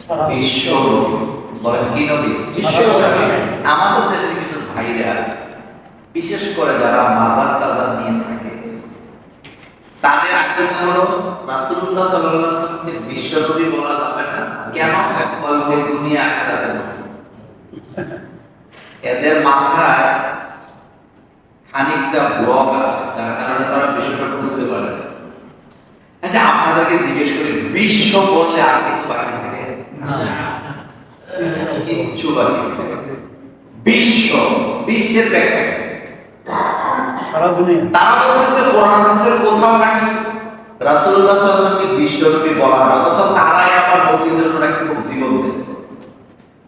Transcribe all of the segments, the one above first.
বিশ্ব বলেন কি নবী? আমাদের দেশের কিছু ভাইরা বিশেষ করে যারা মাজার টাজার নিয়ে থাকে তাদের আকীদা হলো রাসূলুল্লাহ সাল্লাল্লাহু আলাইহি ওয়াসাল্লামকে বিশ্ব নবী বলা যাবে না। কেন? বলতে দুনিয়া আখিরাতের মধ্যে এদের মাথায় খানিকটা ব্লক আছে, যার কারণে তারা বিষয়টা বুঝতে পারে না। আচ্ছা, আপনাদেরকে জিজ্ঞেস করি, বিশ্ব বললে আর কিছু বাকি থাকে না? কিচ্ছু বাকি থাকে। বিশ্ব, বিশ্বের ব্যাখ্যা সারা দুনিয়া। তারা বলতেছে কোরআন হাদিসের কোথাও নাকি রাসূলুল্লাহ সাল্লাল্লাহু আলাইহি ওয়াসাল্লামকে বিশ্ব নবী বলা হয়, অথচ তারাই আবার নবীর জন্য নাকি খুব জীবন দেয়।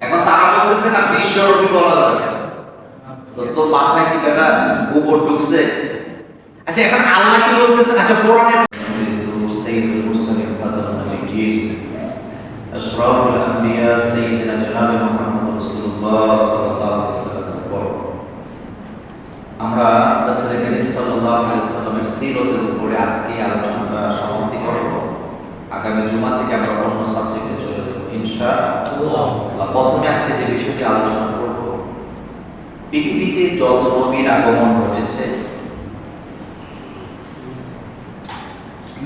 এখন তারা বলতেছে না বিশ্ব নবী বলা যাবে না। তো মাথায় কি কাটা গোবর ঢুকছে? আচ্ছা, এখন আল্লাহ কি বলতেছে? আচ্ছা, কোরআনে সাইয়্যিদুল মুরসালিন খাতামুন নবিয়্যিন আশরাফুল আম্বিয়া সাইয়্যিদুনা জনাবে মুহাম্মদ রাসূলুল্লাহ সাল্লাল্লাহু আলাইহি ওয়াসাল্লাম। আমরা রাসূল করিম সাল্লাল্লাহু আলাইহি ওয়াসাল্লামের সিরাতের উপরে আজকে আলোচনাটা সমাপ্তি করব। আগামী জুমা থেকে আমরা অন্য সাবজেক্টে চলে যাব ইনশাআল্লাহ। প্রথমে আজকে যে বিষয়টি আলোচনা করব, পৃথিবীতে যত নবীর আগমন ঘটেছে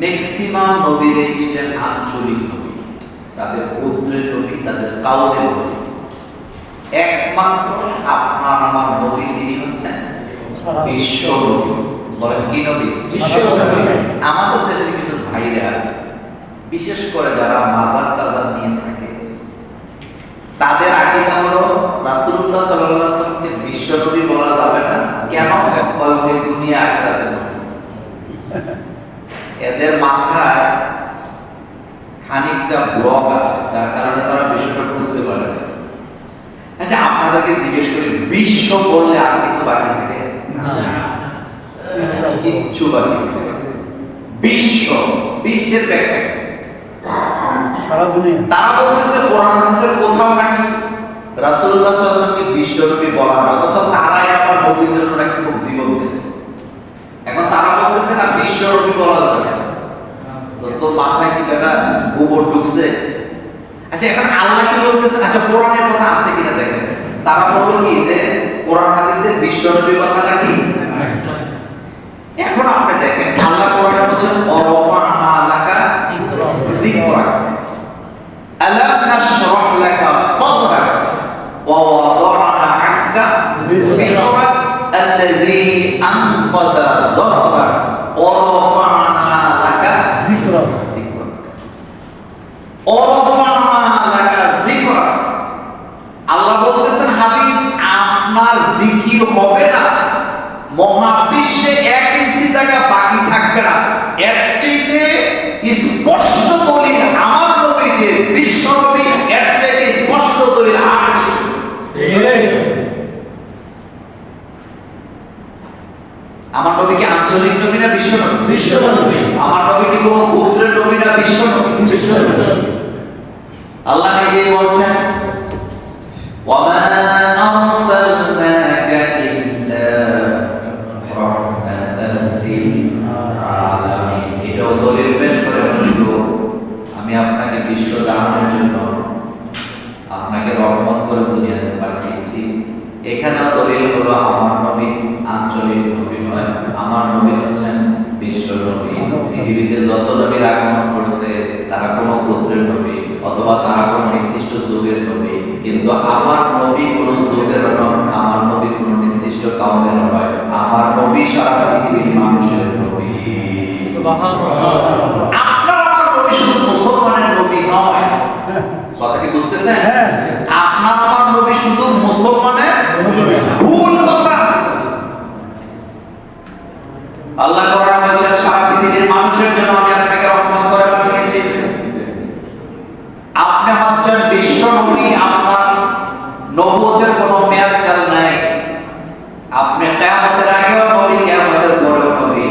ম্যাক্সিমাম নবীরাই ছিলেন আঞ্চলিক নবী, তাদের গোত্রের নবী, তাদের কাউমের নবী। একমাত্র আপনার আমার নবী তিনি হচ্ছেন বিশ্ব নবী। বলেন কি নবী? আমাদের দেশের কিছু ভাইরা বিশেষ করে যারা মাজার টাজার নিয়ে থাকে তাদের আকীদা হলো রাসূলুল্লাহ সাল্লাল্লাহু আলাইহি ওয়াসাল্লামকে বিশ্ব নবী বলা যাবে না। কেন? বলতে দুনিয়া আখিরাতের মধ্যে এদের মাথায় খানিকটা ব্লক আছে, যার কারণে তারা বিষয়টা বুঝতে পারে না। আচ্ছা, আপনাদেরকে জিজ্ঞেস করি, বিশ্ব বললে আর কিছু বাকি থাকে না? কিচ্ছু বাকি থাকে। বিশ্ব, বিশ্বের ব্যাখ্যা সারা দুনিয়া। তারা বলতেছে কোরআন হাদিসের কোথাও নাকি রাসূলুল্লাহ সাল্লাল্লাহু আলাইহি ওয়াসাল্লামকে বিশ্ব নবী বলা হয়, অথচ তারাই আবার নবীর জন্য নাকি খুব জীবন দেয়। এখন তারা বলতেছে না বিশ্ব নবী বলা যাবে না। তো মাথায় কি কাটা গোবর ঢুকছে? আচ্ছা, এখন আল্লাহ কি বলতেছে? আচ্ছা, কোরআনের কথা আছে কিনা দেখেন। তারা বলল কি যে কোরআন হাদিসের বিশ্ব নবী কথাটা কি? এখন আপনি দেখেন আল্লাহ কোরআনে বলেন ওয়ারাফা'না লাকা যিকরাক আলাম নাশরাহ লাকা সাদরাক ওয়া ওয়াদা'না 'আনকা যিকরাক আল্লাযী আনকাদা যাহরাক ওয়ারাফা'না লাকা যিকরাক। আল্লাহ বলতেছেন হাবিব, আপনার জিকির হবে না, মহাবিশ্বে 1 ইঞ্চি জায়গা বাকি থাকবে না। এর চাইতে স্পষ্ট দলিল আমার নবী যে বিশ্ব নবী, এর চাইতে স্পষ্ট দলিল আর কিছু নেই। আমার নবী কি আঞ্চলিক নবী না বিশ্ব নবী? বিশ্ব নবী। আমার নবী কি কোনো গোত্রের নবী না বিশ্ব নবী? বিশ্ব নবী। আল্লাহ নিজেই বলছেন ওয়ামা আরসালনাকা ইল্লা রাহমাতাল লিল আলামিন। এটাও দলিল পেশ করে বলিত, আমি আপনাকে বিশ্ব জাহানের জন্য আপনাকে রহমত করে দুনিয়াতে পাঠিয়েছি। এখানেও দলিল হলো আমার নবী আঞ্চলিক নবী নয়, আমার নবী হচ্ছেন বিশ্ব নবী। পৃথিবীতে যত নবীর আগমন করছে তারা কোনো গোত্রের নবী অথবা তারা কোনো নির্দিষ্ট যুগের নবী, কিন্তু আমার নবী কোনো যুগের নয়, আমার নবী কোনো নির্দিষ্ট কাউমের নয়, আমার নবী সারা পৃথিবীর মানুষের নবী। সুবহানাল্লাহ। আপনার আমার নবী শুধু মুসলমানের নবী নয়, কথা কি বুঝতেছেন? আপনার আমার নবী শুধু মুসলমানের নবী না, ভুল কথা। আল্লাহ কোরআনে বলেছেন সারা পৃথিবীর মানুষের জন্য আমি আপনাকে রহমত করে পাঠিয়েছি। আপনি হচ্ছেন বিশ্ব নবী, আপনার নবুয়তের কোনো মেয়াদ কাল নাই। আপনি কিয়ামতের আগেও নবী, কিয়ামতের পরেও নবী।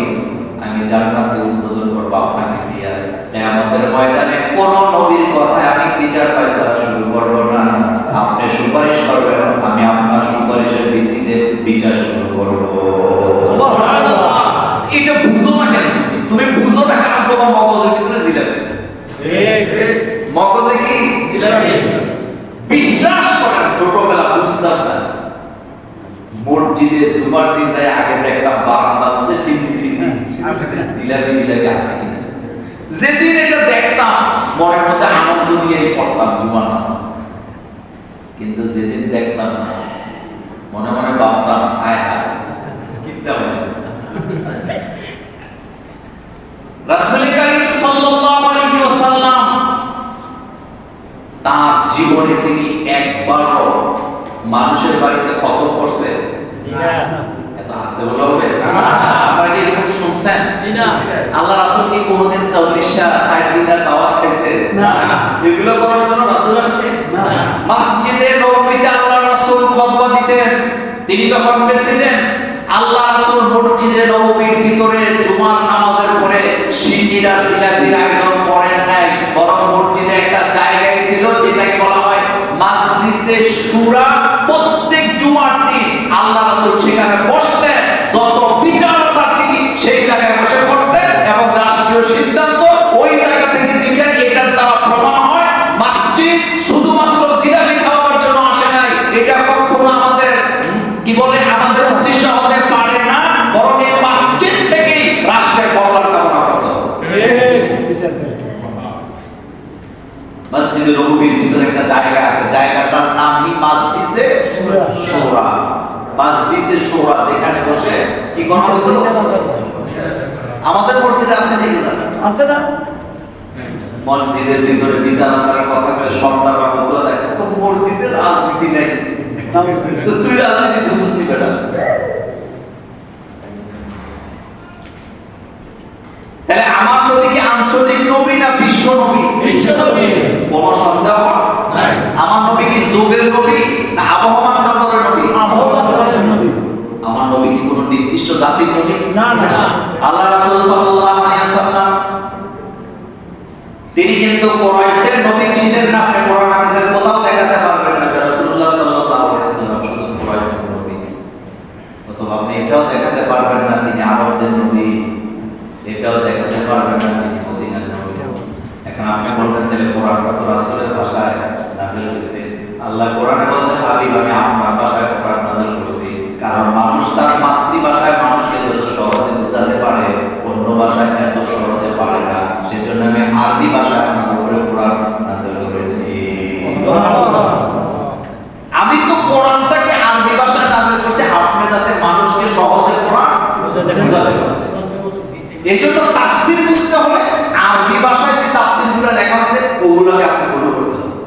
আমি জান্নাতে উদ্বোধন করব আপনাকে দিয়া। কিয়ামতের ময়দানে কোন নবীর কথায় আমি বিচার ফয়সালা শুরু করব না। আপনি সুপারিশ করবেন, আমি আপনার সুপারিশের ভিত্তিতে বিচার শুরু করব। সুবহানাল্লাহ। এটা বুঝো না কেন? তুমি বুঝো না কেন? তোমার মগজের ভিতরে জিলাপি। ঠিক। মগজে কি বিশ্বাস করেন ছোটবেলা বুঝতাম না, মসজিদে জুমার দিন যাই আগে দেখতাম বারান্দার মধ্যে সিন্নি জিলাপি জিলাপি আছে কিনা। যেদিন এটা দেখতাম মনের মধ্যে আনন্দ নিয়েই পড়তাম জুমার নামাজ, কিন্তু যেদিন দেখতাম না মনে মনে ভাবতাম আয় হায় কিনতে হবে। রাসূল করিম সাল্লাল্লাহু আলাইহি ওয়াসাল্লাম তার জীবনে তিনি একবারও মানুষের বাড়িতে খতম করছে? এত আস্তে বলা হবে? আপনারা কি এরকম শুনছেন? আল্লাহ রাসূল কি কোনোদিন 40 দিনের দাওয়াত খাইছে? না। এগুলো করার জন্য রাসূল আসছে? না। মসজিদে নববীতে আল্লাহ রাসূল খুতবা দিতেন, তিনি তখন প্রেসিডেন্ট। আল্লাহ রাসূল মসজিদে নববীর ভিতরে জুমার নামাজের পরে সিন্নির আর জিলাপির আয়োজন করেন নাই, বরং মসজিদে একটা জায়গা ছিল যেটাকে বলা হয় মাজলিসে শুরা। প্রত্যেক জুমার দিন আল্লাহ রাসূল সেখানে বসতেন, যত বিচার আসার তিনি সেই জায়গায় বসে পড়তেন এবং রাষ্ট্রীয় সিদ্ধান্ত ওই জায়গা থেকে দিতেন। এটার দ্বারা প্রমাণ হয় মসজিদ শুধুমাত্র জিলাপি খাওয়ার জন্য আসে নাই, এটা কখনো আমাদের কি বলে আমাদের উদ্দেশ্য হতে পারে না, বরং এই মসজিদ থেকেই রাষ্ট্রের কল্যাণ কামনা করতে হবে। মসজিদে নববীর ভিতরে একটা জায়গা আছে, জায়গাটার নাম কি মাজলিসে শুরা। মাজলিসে শুরা, যেখানে বসে কি করা হতো? আমাদের মসজিদে আছে না এগুলো? আছে না? মসজিদের ভিতরে বিচার আসার কথা করে সর্দাররা বলতো দেখো মসজিদে রাজনীতি নেই, তো তুই রাজনীতি বুঝিস নি বেটা। তাহলে আমার নবী কি আঞ্চলিক নবী না বিশ্ব নবী? বিশ্ব নবী। কোন সন্দেহ নাই। আমার নবী কি যুগের নবী না আবহমান কালের নবী? আবহমান কালের নবী। আমার নবী কি কোনো নির্দিষ্ট জাতির নবী? না না। আল্লাহ রাসূল সাল্লাল্লাহু আলাইহি ওয়াসাল্লাম তিনি কিন্তু কুরাইশদের নবী ছিলেন না। আপনি কোরআন হাদিসের কোথাও দেখাতে পারবেন না যে রাসূলুল্লাহ সাল্লাল্লাহু আলাইহি ওয়াসাল্লাম শুধু কুরাইশদের নবী, অথবা আপনি এটাও দেখাতে পারবেন না তিনি আরবদের নবী, এটাও দেখাতে পারবেন না তিনি মদিনার নবী। এখন আপনি বলতেন যে কোরআনটা তো রাসূলের ভাষায় নাযিল হয়েছে। আল্লাহ কোরআনে বলছেন হাবিব আমি আমার ভাষায় কোরআন নাযিল করছি, কারণ মানুষ তার মাতৃভাষায় মানুষকে যত সহজে বোঝাতে পারে অন্য ভাষায় এত সহজে পারে না, সেজন্য আমি আরবি ভাষায় আপনার উপরে কোরআন নাযিল করেছি। আমি তো কোরআনটাকে আরবি ভাষায় নাযিল করছি আপনি যাতে মানুষকে সহজে কোরআন বোঝাতে পারেন। এজন্য তাফসীর বুঝতে হলে আরবি ভাষায় যে তাফসীরগুলো লেখা আছে ওগুলোকে আপনি ফলো করতে হবে।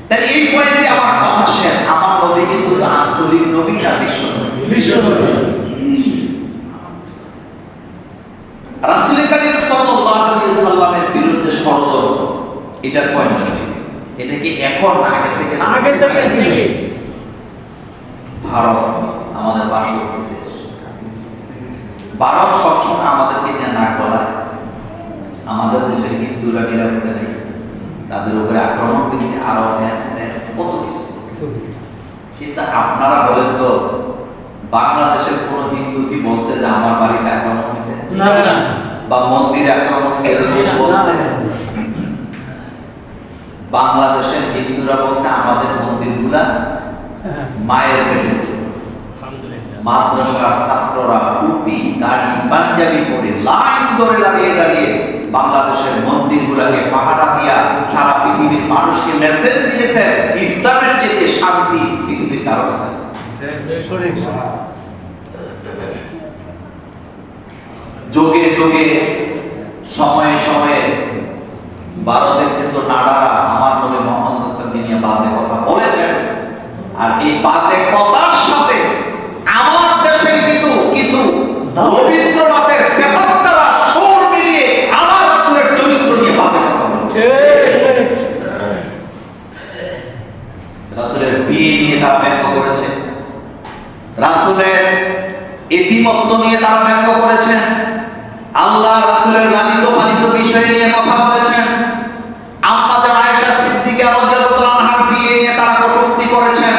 তাহলে এই পয়েন্টে আমার কথা শেষ। আমার নবী কি শুধু আঞ্চলিক নবী না বিশ্ব নবী? বিশ্ব নবী। রাসূল করিম সাল্লাল্লাহু আলাইহি ওয়াসাল্লামের বিরুদ্ধে ষড়যন্ত্র, এটার পয়েন্ট আছে। এটা কি এখন না আগে থেকে? আগে থেকে ছিল। ভারত আমাদের পার্শ্ববর্তী দেশ, ভারত সবসময় আমাদেরকে নিয়ে নাক গলায়। আমাদের দেশের হিন্দুরা নিরাপদে নেই, তাদের উপরে আক্রমণ করছে, আরো কত কিছু। কিন্তু আপনারা বলেন তো বাংলাদেশের কোন হিন্দু কি বলছে যে আমার বাড়িতে আক্রমণ হয়েছে? না না। বা মন্দিরে আক্রমণ হয়েছে বলছে? বাংলাদেশের হিন্দুরা বলছে আমাদের মন্দিরগুলা মায়ের পেটে ছিল। মাদ্রাসার ছাত্ররা টুপি দাড়ি পাঞ্জাবি পরে লাইন ধরে দাঁড়িয়ে দাঁড়িয়ে বাংলাদেশের মন্দিরগুলোকে পাহারা দিয়া সারা পৃথিবীর মানুষকে মেসেজ দিয়েছে ইসলামের চেয়ে শান্তি পৃথিবীর কারো কাছে। যোগে যোগে সময়ে সময়ে ভারতের কিছু নাডারা আমার নবী মুহাম্মদ সাল্লাল্লাহু আলাইহি ওয়াসাল্লামকে নিয়ে বাজে কথা বলেছেন, আর এই বাজে কথার সাথে আমার দেশের কিন্তু কিছু রবীন্দ্রনাথের বেতাত্তারা সুর মিলিয়ে আমার রাসূলের চরিত্র নিয়ে বাজে কথা বলেছে। রাসূলের বিয়ে নিয়ে তারা ব্যঙ্গ করেছে, রাসূলের এতিমত্ব নিয়ে তারা ব্যঙ্গ করেছেন, আল্লাহ রাসূলের লালিত পালিত বিষয় নিয়ে কথা বলেছেন, আম্মা জান আয়েশা সিদ্দিকা রাদিয়াল্লাহু আনহার বিয়ে নিয়ে তারা কটূক্তি করেছেন,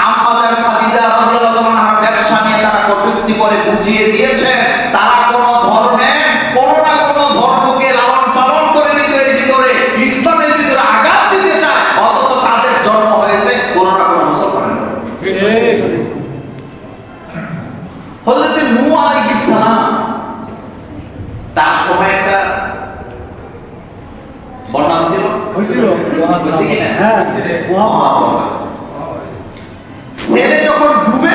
আম্মা জান খাদিজা রাদিয়াল্লাহু আনহার ব্যবসা নিয়ে তারা কটূক্তি করে বুঝিয়ে দিয়েছে তারা কোন ধর্মে কোন না কোন ধর্মকে লালন পালন করে নিজের ভিতরে ইসলামের ভিতরে নূহ আলাইহিস সালাম তার সময় একটা বন্যা হয়েছিল হয়েছে কিনা? হ্যাঁ মহাপ্রলয়। ছেলে যখন ডুবে